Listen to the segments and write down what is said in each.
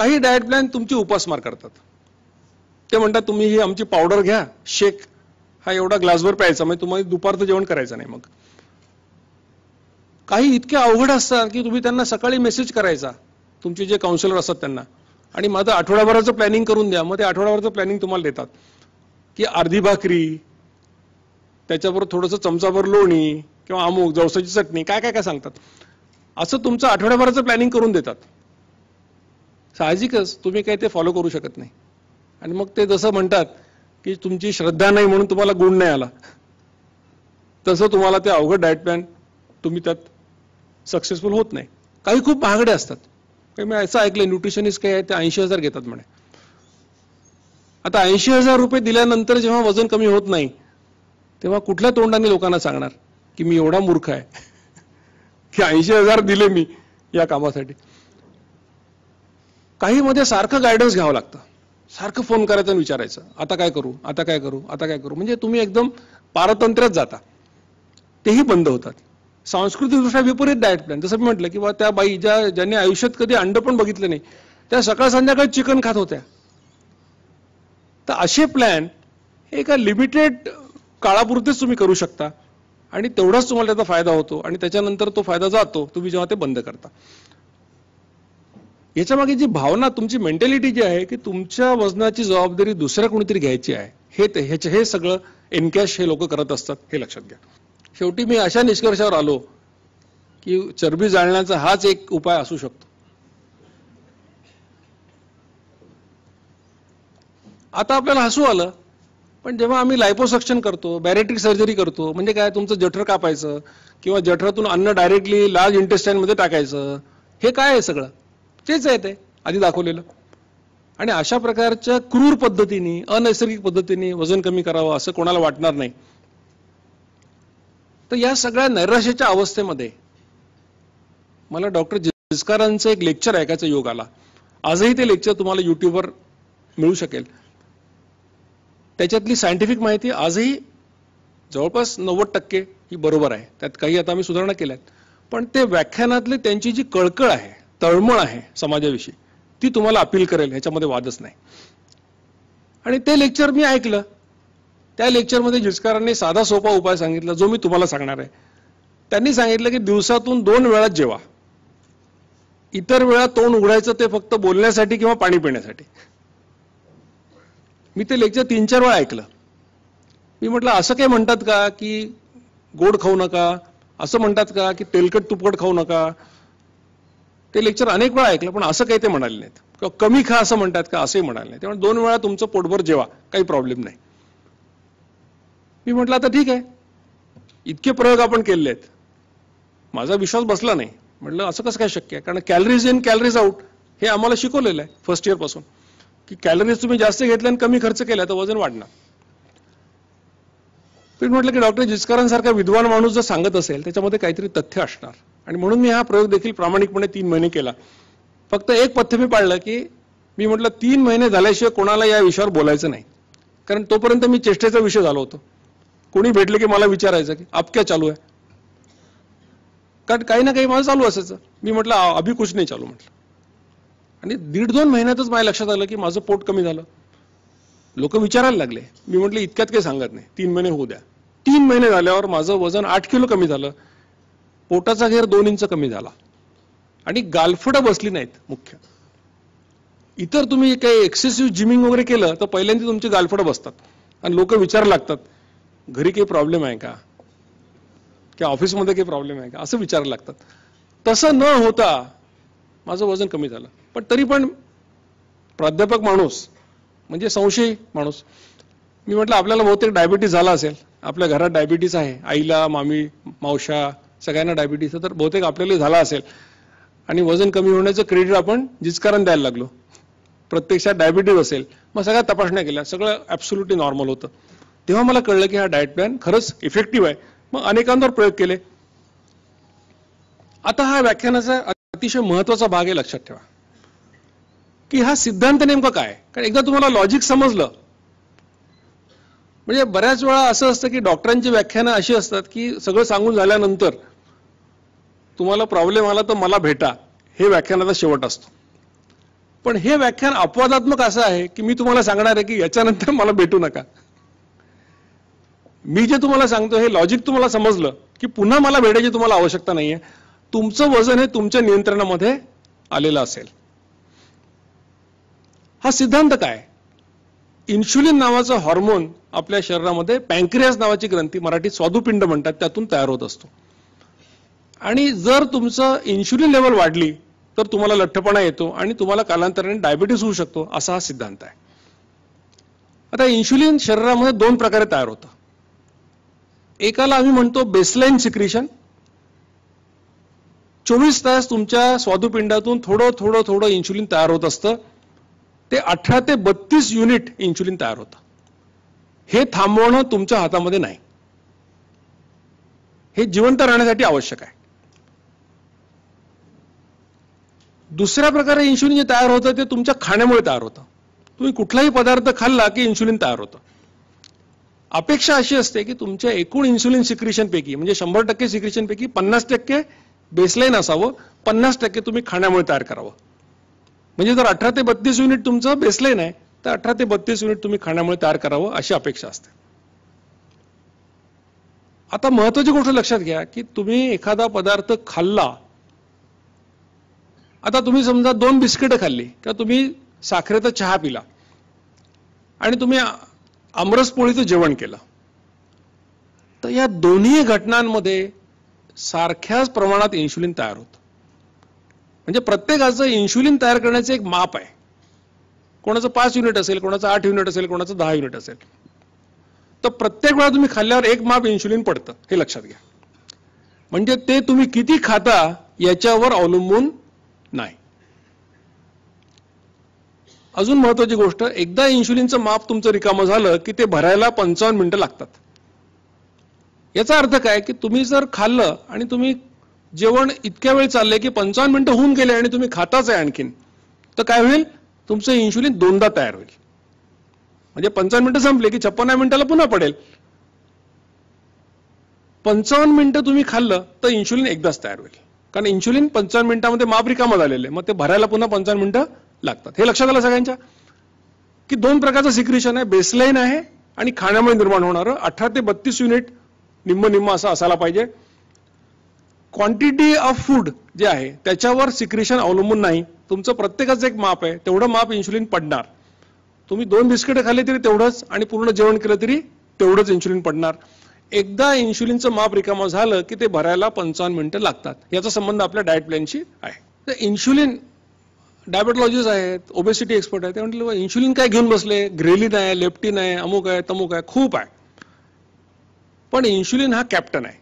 काही diet plan तुमची उपासमार करतात. ते म्हणतात तुम्ही ही आमची पावडर घ्या, शेक हा एवढा ग्लासभर प्यायचा, म्हणजे तुम्हाला दुपारचं जेवण करायचं नाही. मग काही इतके अवघड असतात की तुम्ही त्यांना सकाळी मेसेज करायचा, तुमचे जे काउन्सिलर असतात त्यांना, आणि माझं आठवड्याभराचं प्लॅनिंग करून द्या. मग ते आठवड्याभराचं प्लॅनिंग तुम्हाला देतात की अर्धी भाकरी, त्याच्याबरोबर थोडंसं चमचाभर लोणी किंवा अमुक जवसाची चटणी, काय काय काय सांगतात. असं तुमचं आठवड्याभराचं प्लॅनिंग करून देतात. साहजिकच तुम्ही काही ते फॉलो करू शकत नाही. आणि मग ते जसं म्हणतात की तुमची श्रद्धा नाही म्हणून तुम्हाला गुण नाही आला, तसं तुम्हाला ते अवघड डाएट प्लॅन तुम्ही त्यात सक्सेसफुल होत नाही. काही खूप महागडे असतात. काही मी असं ऐकलं न्यूट्रिशनिस्ट काय आहे ते 80,000 घेतात म्हणे. आता 80,000 रुपये दिल्यानंतर जेव्हा वजन कमी होत नाही, तेव्हा कुठल्या तोंडाने लोकांना सांगणार की मी एवढा मूर्ख आहे की 80,000 दिले मी या कामासाठी. काही मध्ये सारखं गायडन्स घ्यावं लागतं, सारखं फोन करायचं आणि विचारायचं आता काय करू, आता काय करू, आता काय करू. म्हणजे तुम्ही एकदम पारतंत्र्यात जाता. तेही बंद होतात. सांस्कृतिकदृष्ट्या विपरीत डाएट प्लॅन, जसं मी म्हटलं की त्या बाई ज्यांनी आयुष्यात कधी अंड पण बघितलं नाही, त्या सकाळ संध्याकाळी चिकन खात होत्या. तर असे प्लॅन एका लिमिटेड काळापुरतेच तुम्ही करू शकता आणि तेवढाच तुम्हाला त्याचा फायदा होतो आणि त्याच्यानंतर तो फायदा जातो तुम्ही जेव्हा ते बंद करता. याच्या मागे जी भावना, तुमची मेंटॅलिटी जी आहे की तुमच्या वजनाची जबाबदारी दुसऱ्या कोणीतरी घ्यायची आहे, हे सगळं एनकॅश हे लोक करत असतात, हे लक्षात घ्या. शेवटी मी अशा निष्कर्षावर आलो की चरबी जाळण्याचा हाच एक उपाय असू शकतो. आता आपल्याला हसू आलं, पण जेव्हा आम्ही लायपोसक्शन करतो, बॅरेट्रिक सर्जरी करतो, म्हणजे काय, तुमचं जठर कापायचं किंवा जठरातून अन्न डायरेक्टली लार्ज इंटेस्टाईन मध्ये टाकायचं, हे काय आहे सगळं तेच आहे ते आधी दाखवलेलं. आणि अशा प्रकारच्या क्रूर पद्धतीने, अनैसर्गिक पद्धतीने वजन कमी करावं असं कोणाला वाटणार नाही. तर या सगळ्या नैराश्याच्या अवस्थेमध्ये मला डॉक्टर जिचकारांचं एक लेक्चर ऐकायचा योग आला. आजही ते लेक्चर तुम्हाला युट्यूबवर मिळू शकेल. त्याच्यातली सायंटिफिक माहिती आजही जवळपास 90% ही बरोबर आहे. त्यात काही आता आम्ही सुधारणा केल्यात, पण ते व्याख्यानातले त्यांची जी कळकळ आहे, तळमळ आहे समाजाविषयी, ती तुम्हाला अपील करेल, ह्याच्यामध्ये वादच नाही. आणि ते लेक्चर मी ऐकलं. त्या लेक्चरमध्ये जिचकारांनी साधा सोपा उपाय सांगितला जो मी तुम्हाला सांगणार आहे. त्यांनी सांगितलं की दिवसातून 2 वेळा जेवा, इतर वेळा तोंड उघडायचं ते फक्त बोलण्यासाठी किंवा पाणी पिण्यासाठी. मी ते लेक्चर 3-4 वेळा ऐकलं. मी म्हटलं असं काय म्हणतात का की गोड खाऊ नका, असं म्हणतात का की तेलकट तुपकट खाऊ नका. ते लेक्चर अनेक वेळा ऐकलं, पण असं काही ते म्हणाले नाहीत. किंवा कमी खा असं म्हणतात का, असंही म्हणाले नाही. त्यामुळे 2 वेळा तुमचं पोटभर जेवा, काही प्रॉब्लेम नाही. मी म्हटलं आता ठीक आहे, इतके प्रयोग आपण केले आहेत, माझा विश्वास बसला नाही. म्हटलं असं कसं काय शक्य आहे, कारण कॅलरीज इन कॅलरीज आउट हे आम्हाला शिकवलेलं आहे फर्स्ट इयर पासून, की कॅलरीज तुम्ही जास्त घेतल्या आणि कमी खर्च केला तर वजन वाढणार. मी म्हटलं की डॉक्टर जिचकारांसारखा विद्वान माणूस जर सांगत असेल त्याच्यामध्ये काहीतरी तथ्य असणार. आणि म्हणून मी हा प्रयोग देखील प्रामाणिकपणे 3 महिने केला. फक्त एक पथ्य मी पाळलं की मी म्हटलं 3 महिने झाल्याशिवाय कोणाला या विषयावर बोलायचं नाही, कारण तोपर्यंत मी चेष्टेचा विषय झालो होतो. कोणी भेटले की मला विचारायचं की अब क्या चालू आहे, कारण काही ना काही माझं चालू असायचं. मी म्हटलं अभी कुछ नाही चालू म्हटलं. आणि 1.5-2 महिन्यातच माझ्या लक्षात आलं की माझं पोट कमी झालं. लोक विचारायला लागले. मी म्हटलं इतक्यात काही सांगत नाही, 3 महिने होऊ द्या. 3 महिने झाल्यावर माझं वजन 8 किलो कमी झालं, पोटाचा घेर 2 इंच कमी झाला आणि गालफडं बसली नाहीत. मुख्य इतर तुम्ही काही एक्सेसिव्ह जिमिंग वगैरे केलं तर पहिल्यांदा तुमची गालफडं बसतात आणि लोक विचारायला लागतात घरी काही प्रॉब्लेम आहे का, किंवा ऑफिसमध्ये काही प्रॉब्लेम आहे का, असं विचारायला लागतात. तसं न होता माझं वजन कमी झालं. पण तरी पण प्राध्यापक माणूस म्हणजे संशयी माणूस, मी म्हटलं आपल्याला बहुतेक डायबिटीस झाला असेल, आपल्या घरात डायबिटीस आहे, आईला, मामी, मावशा सगळ्यांना डायबिटीस, तर बहुतेक आपल्याला झाला असेल आणि वजन कमी होण्याचं क्रेडिट आपण जिचकारांना द्यायला लागलो. प्रत्यक्षात डायबिटीस असेल. मग सगळ्या तपासण्या केल्या, सगळं ॲब्सोल्युटली नॉर्मल होतं. तेव्हा मला कळलं की हा डाएट प्लॅन खरंच इफेक्टिव्ह आहे. मग अनेकांवर प्रयोग केले. आता हा व्याख्यानाचा अतिशय महत्वाचा भाग आहे, लक्षात ठेवा की हा सिद्धांत नेमका काय. कारण एकदा तुम्हाला लॉजिक समजलं, म्हणजे बऱ्याच वेळा असं असतं की डॉक्टरांची व्याख्यानं अशी असतात की सगळं सांगून झाल्यानंतर तुम्हाला प्रॉब्लेम आला तर मला भेटा, हे व्याख्यानाचा शेवट असतो. पण हे व्याख्यान अपवादात्मक असं आहे की मी तुम्हाला सांगणार आहे की याच्यानंतर मला भेटू नका. मी जे तुम्हाला सांगतो हे लॉजिक तुम्हाला समजलं की पुन्हा मला भेटायची तुम्हाला आवश्यकता नाहीये. तुमचं वजन हे तुमच्या नियंत्रणामध्ये आलेलं असेल. हा सिद्धांत काय? इन्शुलिन नावाचा हॉर्मोन आपल्या शरीरामध्ये पॅन्क्रियास नावाची ग्रंथी, मराठीत स्वादुपिंड म्हणतात, त्यातून तयार होत असतो. आणि जर तुमचं इन्शुलिन लेवल वाढली तर तुम्हाला लठ्ठपणा येतो आणि तुम्हाला कालांतराने डायबिटीस होऊ शकतो, असा हा सिद्धांत आहे. आता इन्शुलिन शरीरामध्ये दोन प्रकारे तयार होतं. एकाला आम्ही म्हणतो बेसलाईन सिक्रिशन. 24 तास तुमच्या स्वादुपिंडातून थोडं थोडं थोडं इन्शुलिन तयार होत असतं. ते 18 ते 32 युनिट इन्शुलिन तयार होतं. हे थांबवणं तुमच्या हातामध्ये नाही. हे जिवंत राहण्यासाठी आवश्यक आहे. दुसऱ्या प्रकारे इन्शुलिन जे तयार होतं ते तुमच्या खाण्यामुळे तयार होतं. तुम्ही कुठलाही पदार्थ खाल्ला की इन्शुलिन तयार होतं. अपेक्षा अशी असते की तुमच्या एकूण इन्शुलिन सिक्रिशन पैकी, म्हणजे 100% सिक्रिशन पैकी 50% बेसलाईन असावं, 50% तुम्ही खाण्यामुळे तयार करावं. म्हणजे जर 18 ते 32 युनिट तुमचं बेसलाईन आहे तर 18 ते 32 युनिट तुम्ही खाण्यामुळे तयार करावं अशी अपेक्षा असते. आता महत्वाची गोष्ट लक्षात घ्या की तुम्ही एखादा पदार्थ खाल्ला, आता तुम्ही समजा 2 बिस्किटं खाल्ली किंवा तुम्ही साखरेचा चहा पिला आणि तुम्ही आमरस पोळीचं जेवण केलं, तर या दोन्ही घटनांमध्ये सारख्याच प्रमाणात इन्शुलिन तयार होतं. म्हणजे प्रत्येकाचं इन्शुलिन तयार करण्याचं एक माप आहे. कोणाचं 5 युनिट असेल, कोणाचं 8 युनिट असेल, कोणाचं 10 युनिट असेल. तर प्रत्येक वेळा तुम्ही खाल्ल्यावर एक माप इन्शुलिन पडतं, हे लक्षात घ्या. म्हणजे ते तुम्ही किती खाता याच्यावर अवलंबून नाही. अजून महत्वाची गोष्ट, एकदा इन्शुलिनचं माप तुमचं रिकामं झालं की ते भरायला 55 मिनिटं लागतात. याचा अर्थ काय की तुम्ही जर खाल्लं आणि तुम्ही जेवण इतक्या वेळ चाललंय की 55 मिनिटं होऊन गेले आणि तुम्ही खाताच आहे आणखीन, तर काय होईल? तुमचं इन्शुलिन दोनदा तयार होईल. म्हणजे 55 मिनिटं संपले की 56 मिनिटाला पुन्हा पडेल. 55 मिनिटं तुम्ही खाल्लं तर इन्शुलिन एकदाच तयार होईल, कारण इन्शुलिन 55 मिनिटांमध्ये माप रिकामं झालेलं आहे. मग ते भरायला पुन्हा 55 मिनिटं लागतात. हे लक्षात आलं सगळ्यांच्या की दोन प्रकारचं सिक्रिशन आहे, बेसलाईन आहे आणि खाण्यामुळे निर्माण होणारं. 18 ते 32 युनिट निम्म असं असायला पाहिजे. क्वांटिटी ऑफ फूड जे आहे त्याच्यावर सिक्रिशन अवलंबून नाही. तुमचं प्रत्येकाचं एक माप आहे, तेवढं माप इन्शुलिन पडणार. तुम्ही 2 बिस्किटं खाल्ली तरी तेवढंच आणि पूर्ण जेवण केलं तरी तेवढंच इन्शुलिन पडणार. एकदा इन्शुलिनचं माप रिकामं झालं की ते भरायला 55 मिनिटं लागतात. याचा संबंध आपल्या डाएट प्लॅनशी आहे. तर इन्शुलिन डायबेटॉलॉजिस्ट आहेत, ओबेसिटी एक्सपर्ट आहेत, ते म्हटलं इन्शुलिन काय घेऊन बसले, ग्रेलिन आहे, लेप्टिन आहे, अमुक आहे, तमुक आहे, खूप आहे. पण इन्शुलिन हा कॅप्टन आहे.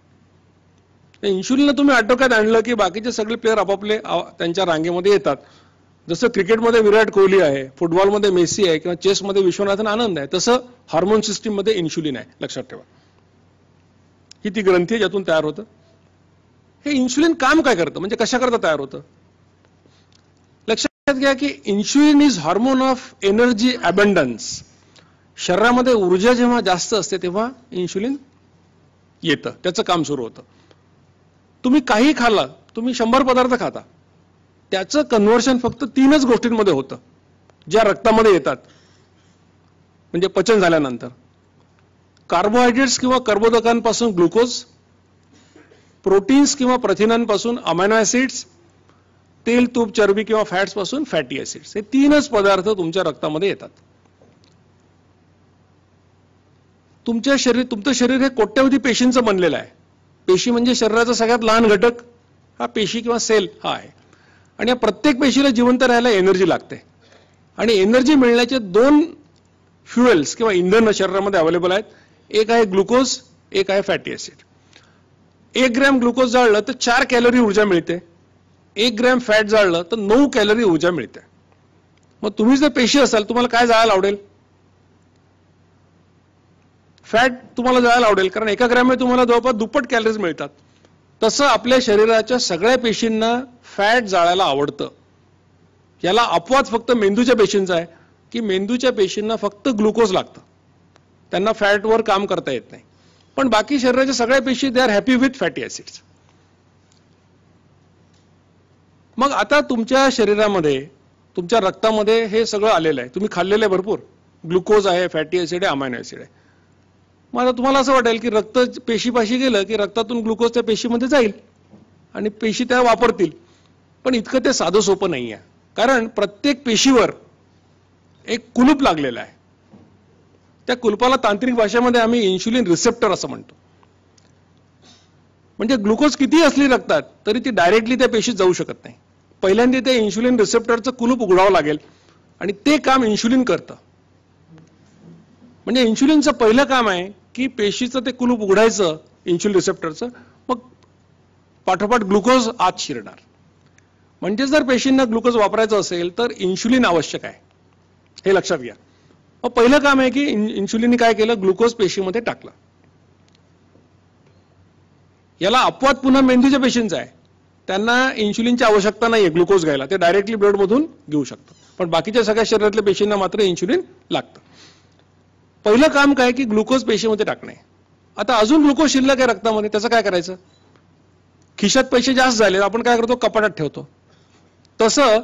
इन्शुलिनला तुम्ही आटोक्यात आणलं की बाकीचे सगळे प्लेयर आपापले त्यांच्या रांगेमध्ये येतात. जसं क्रिकेटमध्ये विराट कोहली आहे, फुटबॉलमध्ये मेसी आहे किंवा चेसमध्ये विश्वनाथन आनंद आहे, तसं हार्मोन सिस्टीममध्ये इन्शुलिन आहे. लक्षात ठेवा, ही ती ग्रंथी आहे ज्यातून तयार होतं. हे इन्शुलिन काम काय करतं, म्हणजे कशाकरता तयार होतं? लक्षात घ्या की insulin is hormone of energy abundance. शरीरामध्ये ऊर्जा जेव्हा जास्त असते तेव्हा इन्शुलिन येतं, त्याचं काम सुरू होतं. तुम्ही काही खाल्ला, तुम्ही 100 पदार्थ खाता, त्याचं कन्व्हर्शन फक्त 3च गोष्टींमध्ये होतं ज्या रक्तामध्ये येतात, म्हणजे पचन झाल्यानंतर. कार्बोहायड्रेट्स किंवा कर्बोदकांपासून ग्लुकोज, प्रोटीन्स किंवा प्रथिनांपासून अमायनो ऍसिड्स, तेल, तूप, चरबी किंवा फॅट्स पासून फॅटी ऍसिड्स. हे 3च पदार्थ तुमच्या रक्तामध्ये येतात. तुमचं शरीर हे कोट्यवधी पेशींचं बनलेलं आहे. पेशी म्हणजे शरीराचा सगळ्यात लहान घटक हा पेशी किंवा सेल हा आहे. आणि या प्रत्येक पेशीला जिवंत राहायला एनर्जी लागते. आणि एनर्जी मिळण्याचे 2 फ्युएल्स किंवा इंधन शरीरामध्ये अवेलेबल आहेत. एक आहे ग्लुकोज, एक आहे फॅटी ऍसिड. 1 ग्रॅम ग्लुकोज जाळलं तर 4 कॅलरी ऊर्जा मिळते. 1 ग्रॅम फॅट जाळलं तर 9 कॅलरी ऊर्जा मिळते. मग तुम्ही जर पेशी असाल, तुम्हाला काय जाळायला आवडेल? फॅट तुम्हाला जाळायला आवडेल, कारण 1 ग्रॅममध्ये तुम्हाला जवळपास दुप्पट कॅलरीज मिळतात. तसं आपल्या शरीराच्या सगळ्या पेशींना फॅट जाळायला आवडतं. याला अपवाद फक्त मेंदूच्या पेशींचा आहे की मेंदूच्या पेशींना फक्त ग्लुकोज लागतं, त्यांना फॅटवर काम करता येत नाही. पण बाकी शरीराच्या सगळ्या पेशी they are happy with fatty acids. मग आता तुमच्या शरीरामध्ये तुमच्या रक्तामध्ये हे सगळं आलेलं आहे, तुम्ही खाल्लेलं आहे भरपूर, ग्लुकोज आहे, फॅटी ऍसिड आहे, अमायनो ऍसिड आहे. मग आता तुम्हाला असं वाटेल की रक्त पेशीपाशी गेलं की रक्तातून ग्लुकोज त्या पेशीमध्ये जाईल आणि पेशी त्या वापरतील. पण इतकं ते साधं सोपं नाही आहे, कारण प्रत्येक पेशीवर एक कुलूप लागलेलं आहे. त्या कुलपाला तांत्रिक भाषेमध्ये आम्ही इन्शुलिन रिसेप्टर असं म्हणतो. म्हणजे ग्लुकोज किती असली रक्तात तरी ती डायरेक्टली त्या पेशीत जाऊ शकत नाही. पहिल्यांदा ते इन्शुलिन रिसेप्टरचं कुलूप उघडावं लागेल आणि ते काम इन्शुलिन करतं. म्हणजे इन्शुलिनचं पहिलं काम आहे की पेशीचं ते कुलूप उघडायचं इन्शुलिन रिसेप्टरचं, मग पाठोपाठ ग्लुकोज आत शिरणार. म्हणजे जर पेशींना ग्लुकोज वापरायचं असेल तर इन्शुलिन आवश्यक आहे, हे लक्षात घ्या. मग पहिलं काम आहे की इन्शुलिनने काय केलं, ग्लुकोज पेशीमध्ये टाकलं. याला अपवाद पुन्हा मेंदूच्या पेशींचा आहे, त्यांना इन्शुलिनची आवश्यकता नाहीये ग्लुकोज घ्यायला, ते डायरेक्टली ब्लडमधून घेऊ शकतात. पण बाकीच्या सगळ्या शरीरातल्या पेशींना मात्र इन्शुलिन लागतं. पहिलं काम काय की ग्लुकोज पेशीमध्ये टाकणे. आता अजून ग्लुकोज शिल्लक आहे रक्तामध्ये, त्याचं काय करायचं? खिशात पैसे जास्त झाले, आपण काय करतो, कपाटात ठेवतो. तसं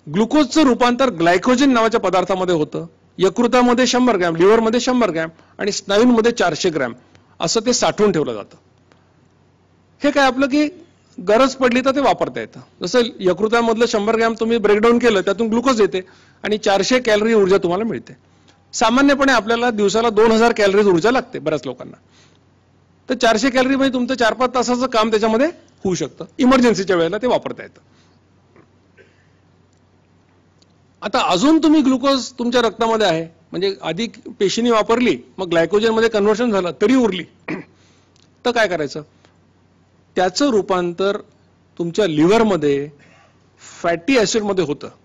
ग्लुकोजचं रूपांतर ग्लायकोजन नावाच्या पदार्थामध्ये होतं. यकृतामध्ये 100 ग्रॅम, लिव्हरमध्ये 100 ग्रॅम आणि स्नायूंमध्ये 400 ग्रॅम असं ते साठवून ठेवलं जातं. हे काय आपलं की गरज पडली तर ते वापरता येतं. जसं यकृतामधलं 100 ग्रॅम तुम्ही ब्रेकडाऊन केलं, त्यातून ग्लुकोज येते आणि 400 कॅलरी ऊर्जा तुम्हाला मिळते. सामान्यपणे आपल्याला दिवसाला 2000 कॅलरीज ऊर्जा लागते बऱ्याच लोकांना. तर 400 कॅलरी म्हणजे तुमचं 4-5 तासाचं काम त्याच्यामध्ये होऊ शकतं. इमर्जन्सीच्या वेळेला ते वापरता येतं. आता अजून तुम्ही ग्लुकोज तुमच्या रक्तामध्ये आहे, म्हणजे आधी पेशीने वापरली, मग ग्लायकोजनमध्ये कन्व्हर्शन झालं तरी उरली, तर काय करायचं? त्याचं रूपांतर तुमच्या लिव्हरमध्ये फॅटी ऍसिडमध्ये होतं.